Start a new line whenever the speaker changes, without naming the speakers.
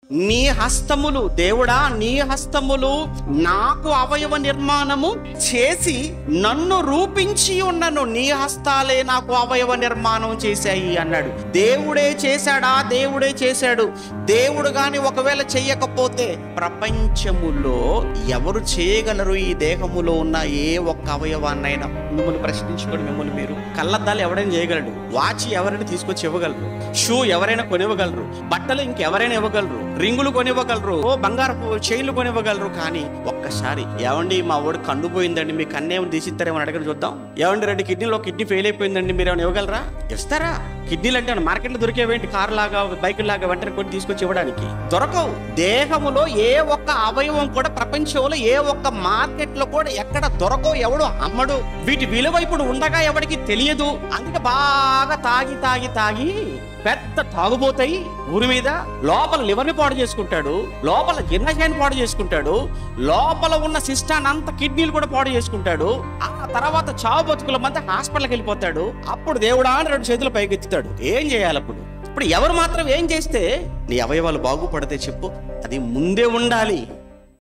నీ హస్తములు, దేవుడా నీ హస్తములు నాకు అవయవ నిర్మాణము చేసి నన్ను రూపించి ఉన్నను, నీ హస్తాలే నాకు అవయవ నిర్మాణం చేశాయి అన్నాడు. దేవుడే చేశాడా? దేవుడే చేశాడు. దేవుడు గాని ఒకవేళ చెయ్యకపోతే ప్రపంచములో ఎవరు చేయగలరు? ఈ దేహములో ఉన్న ఏ ఒక్క అవయవాన్నైనా మిమ్మల్ని ప్రశ్నించుకోండి. మిమ్మల్ని మీరు, కళ్ళద్దాలు ఎవరైనా చేయగలరు, వాచ్ ఎవరైనా తీసుకొచ్చి ఇవ్వగలరు, షూ ఎవరైనా కొనివ్వగలరు, బట్టలు ఇంకెవరైనా ఇవ్వగలరు, రింగులు కొనివ్వగలరు, బంగారపు చైన్లు కొనివ్వగలరు. కానీ ఒక్కసారి ఏమండి మా వాడు కన్ను పోయిందండి, మీ కన్నేమో తీసిస్తారేమో అడగని చూద్దాం. ఏమండి 2 కిడ్నీలో కిడ్నీ ఫెయిల్ అయిపోయిందండి, మీరు ఏమైనా ఇవ్వగలరా? ఇస్తారా? కిడ్నీలు అంటే మార్కెట్లో దొరికేవేంటి? కారు లాగా బైక్ లాగా వెంటనే కొన్ని తీసుకొచ్చి ఇవ్వడానికి దొరకవు. దేహములో ఏ ఒక్క అవయవం కూడా ప్రపంచంలో ఏ ఒక్క మార్కెట్లో కూడా ఎక్కడ దొరకవు, ఎవడు అమ్మడు. వీటి విలువ ఇప్పుడు ఉండగా ఎవరికి తెలియదు. అందుకే బాగా తాగి తాగి తాగి పెద్ద తాగుబోతాయి ఊరి మీద. లోపల లివర్ని పాడు చేసుకుంటాడు, లోపల జీర్ణశయాన్ని పాడు చేసుకుంటాడు, లోపల ఉన్న సిస్టాన్ని అంత కిడ్నీలు కూడా పాడు చేసుకుంటాడు. ఆ తర్వాత చావు బతుకుల మధ్య హాస్పిటల్కి వెళ్ళిపోతాడు. అప్పుడు దేవుడా అని 2 చేతులు పైకెత్తుతాడు. ఏం చేయాలి అప్పుడు? ఇప్పుడు ఎవరు మాత్రం ఏం చేస్తే నీ అవయవాలు బాగుపడితే చెప్పు? అది ముందే ఉండాలి.